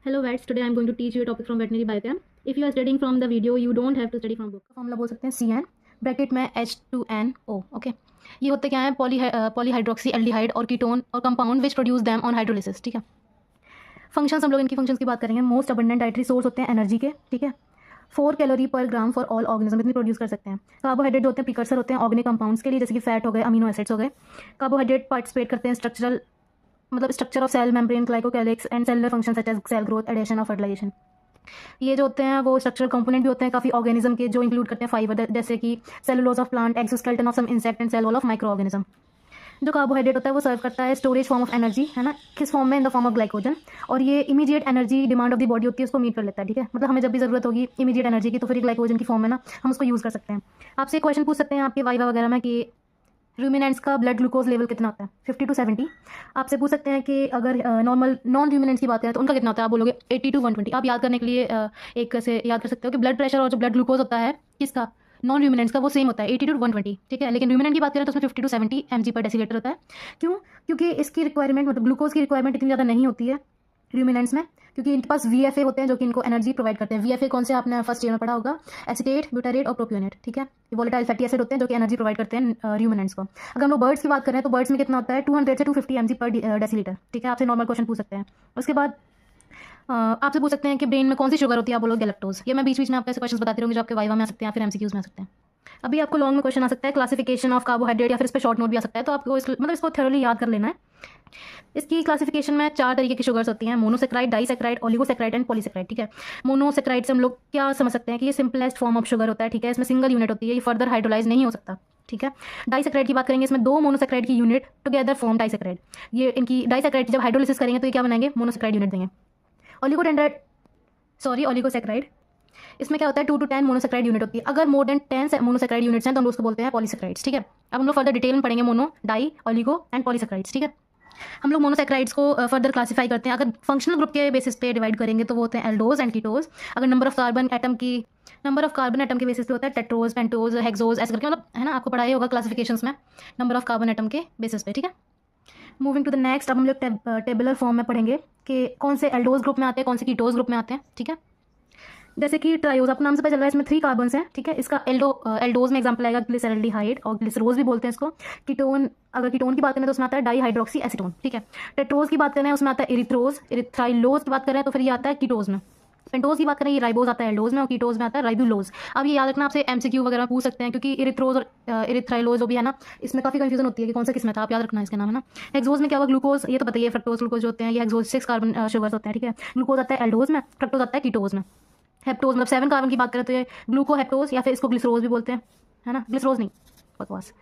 Hello guys, today I am going to teach you a topic from veterinary biochem. If you are studying from the video, you don't have to study from book. Formula बोल सकते हैं CN bracket में H2NO. Okay, ये होते क्या है? Polyhydroxy aldehyde और ketone और compound which produce them on hydrolysis. ठीक है. फंक्शंस, हम लोग इनकी फंक्शंस की बात करेंगे. मोस्ट अबंडेंट डाइटरी सोर्स होते हैं एनर्जी के. ठीक है. 4 कैलोरी पर ग्राम फॉर ऑल ऑर्गेनिज्म इतनी प्रोड्यूस कर सकते हैं. कार्बोहाइड्रेट जो होते हैं प्रिकर्सर होते हैं ऑर्गेनिक कंपाउंड्स के लिए, जैसे कि फैट हो गए, अमीनो एसिड्स हो गए. कार्बोहाइड्रेट पार्टिसिपेट करते हैं structure of cell membrane, glycocalyx and cellular function such as cell growth, adhesion और फर्टिलाइजेशन. ये जो होते हैं वो स्ट्रक्चरल कंपोनेंट भी होते हैं काफ़ी ऑर्गेनिज्म के, जो इंक्लूड करते हैं फाइबर, जैसे कि cellulose of plant, exoskeleton of some insect and cell wall of micro organism. जो कार्बोहाइड्रेट होता है वो सर्व करता है स्टोरेज फॉर्म ऑफ एनर्जी, है ना, किस फॉर्म में? In the form of glycogen. और ये immediate energy demand of the body होती है उसको मीट कर लेता है. ठीक है, मतलब हमें जब भी जरूरत होगी इमीडिएट एनर्जी की तो फिर ग्लाइकोजन की फॉर्म में ना हम उसको यूज़ कर सकते हैं. आपसे क्वेश्चन पूछ सकते हैं आपके वाइवा वगैरह में कि रूमिनेंट्स का ब्लड ग्लूकोज लेवल कितना होता है? 50 to 70. आपसे पूछ सकते हैं कि अगर नॉर्मल नॉन रूमिनेंट्स की बात करें तो उनका कितना होता है? आप बोलोगे 80 to 120. आप याद करने के लिए एक से याद कर सकते हो कि ब्लड प्रेशर और जो ब्लड ग्लूकोज होता है किसका, नॉन रूमिनेंट्स का, वो सेम होता है 80 to 120. ठीक है, लेकिन रूमिनेंट की बात करें तो उसमें 50 to 70 mg पर डेसीलीटर होता है. क्यों? क्योंकि इसकी रिक्वायरमेंट, मतलब ग्लूकोज की रिक्वायरमेंट इतनी ज़्यादा नहीं होती है रूमिनेंट्स में, क्योंकि इनके पास VFA होते हैं जो कि इनको एनर्जी प्रोवाइड करते हैं. VFA कौन से? आपने फर्स्ट ईयर में पढ़ा होगा, एसिटेट, ब्यूटारेट और प्रोपियोनेट. ठीक है, ये वोलेटाइल फैटी एसिड होते हैं जो कि एनर्जी प्रोवाइड करते हैं रूमिनेंट्स को. अगर हम लोग बर्ड्स की बात करें तो बर्ड्स में कितना होता है? 200 से 250 mg पर डेसीलीटर. ठीक है, आपसे नॉर्मल क्वेश्चन पूछ सकते हैं. उसके बाद आपसे पूछ सकते हैं कि ब्रेन में कौन सी शुगर होती है? आप बोलोगे गैलेक्टोज. ये मैं बीच बीच में आपको ऐसे क्वेश्चन बताती रहूँगी जो आपके वाइवा में आ सकते हैं या फिर MCQs में आ सकते हैं. अभी आपको लॉन्ग में क्वेश्चन आ सकता है क्लासिफिकेशन ऑफ कार्बोहाइड्रेट, या फिर इस पर शॉर्ट नोट भी आ सकता है, तो आपको इसको थोरली याद कर लेना है. इसकी क्लासिफिकेशन में 4 तरीके की शुगर्स होती हैं: monosaccharide, disaccharide, oligosaccharide and polysaccharide. ठीक है, मोनोसेक्राइड से हम लोग क्या समझ सकते हैं कि ये सिंपलेस्ट फॉर्म ऑफ शुगर होता है. ठीक है, इसमें सिंगल यूनिट होती है, ये फर्दर हाइड्रोलाइज नहीं हो सकता. ठीक है, डाइसेक्राइड की बात करेंगे, इसमें 2 मोनोसेक्राइड की यूनिट टुगेदर फॉर्म डाइसेक्राइड. ये इनकी डाइसेक्राइड जब हाइड्रोलिसिस करेंगे तो ये क्या बनाएंगे? मोनोसेक्राइड यूनिट देंगे. ओलिगोसेक्राइड, इसमें क्या होता है? 2 to 10 मोनोसेक्राइड यूनिट होती है. अगर मोर देन 10 मोनोसेक्राइड यूनिट्स हैं तो हम उसको बोलते हैं पॉलीसेक्राइड्स. ठीक है, अब हम लोग फर्दर डिटेल में पढ़ेंगे mono, di, oligo and polysaccharides. ठीक है, हम लोग मोनोसेक्राइड्स को फर्दर क्लासीफाई करते हैं. अगर फंक्शनल ग्रुप के बेसिस पे डिवाइड करेंगे तो वो होते हैं एल्डोज एंड कीटोज. अगर नंबर ऑफ कार्बन एटम के बेसिस पे होता है टेट्रोज, पेंटोज, हेक्सोज, ऐसे करके, मतलब है ना, आपको पढ़ाई होगा क्लासिफिकेशंस में नंबर ऑफ कार्बन एटम के बेसिस पे. ठीक है, मूविंग टू द नेक्स्ट, अब हम लोग टेबुलर फॉर्म में पढ़ेंगे कि कौन से एल्डोज ग्रुप में आते हैं, कौन से कीटोज ग्रुप में आते हैं. ठीक है, जैसे कि ट्रायोज, आपको नाम से पता चल रहा है इसमें 3 कार्बन्स हैं. ठीक है, इसका एल्डोज में एग्जांपल आएगा ग्लिसरल्डिहाइड और ग्लिसरोज भी बोलते हैं इसको. कीटोन, अगर कीटोन की बात करें तो उसमें आता है डाईहाइड्रोक्सी एसीटोन. ठीक है, टेट्रोज की बात करें उसमें आता है इरिथ्रोज. इरिथ्राइलोज की बात करें तो फिर ये आता है कीटोज में. पेंटोज की बात करें ये राइबोज आता है एल्डोज में, और कीटोज में आता है राइबुलोज. अब ये याद रखना, आपसे MCQ वगैरह पूछ सकते हैं, क्योंकि इरिथ्रोज और इरिथ्राइलोज जो भी है ना, इसमें काफ़ी कंफ्यूजन होती है कि कौन सा किसमें था. आप याद रखना इसके नाम, है ना. हेक्सोज में क्या होगा? ग्लूकोज, ये तो बताइए, फ्रक्टोज ग्लूकोज जो होते हैं ये हेक्सोज 6 कार्बन शुगर्स होते हैं. ठीक है, ग्लूकोज आता है एल्डोज में, फ्रक्टोज आता है कीटोज में. हेप्टोज मतलब 7 कार्बन की बात करें तो ये ग्लूकोहेप्टोज, या फिर इसको ग्लिसरोज भी बोलते हैं, है ना. ग्लिसरोज नहीं, बकवास.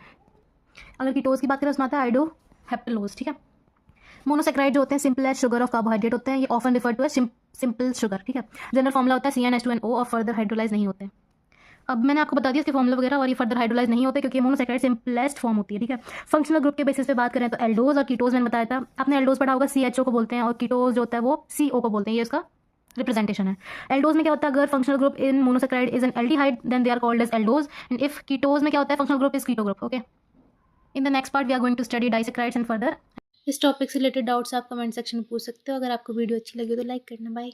अगर कीटोज की बात करें उसमें आता है आइडोहेप्टलोज. ठीक है, मोनोसेक्राइड जो होते हैं सिंपलेस्ट शुगर ऑफ कार्बोहाइड्रेट होते हैं. ये often refer to as simple sugar. ठीक है, जनरल फॉर्मुला होता है CnH2NO और फर्दर हाइड्रोलाइज नहीं होते. अब मैंने आपको बता दिया इसके फॉर्मुला वगैरह, और ये फर्दर हाइड्रोलाइज नहीं होते क्योंकि मोनोसेक्राइड सिंपलेस्ट फॉर्म होती है. ठीक है, फंक्शनल ग्रुप के बेसिस पे बात करें तो एल्डोज और कीटोज मैंने बताया था. आपने एल्डोज पढ़ा होगा, CHO को बोलते हैं, और कीटोज जो होता है वो CO को बोलते हैं. ये इसका रिप्रेजेंटेशन है. एल्डोज में क्या होता है? अगर functional group in monosaccharide is an aldehyde then they are called as aldose. And if ketose में क्या होता है? Functional group is keto group. Okay, in the next part we are going to study disaccharides and further. इस topic से related doubts आप comment section में पूछ सकते हो. अगर आपको वीडियो अच्छी लगी तो लाइक करना. बाय.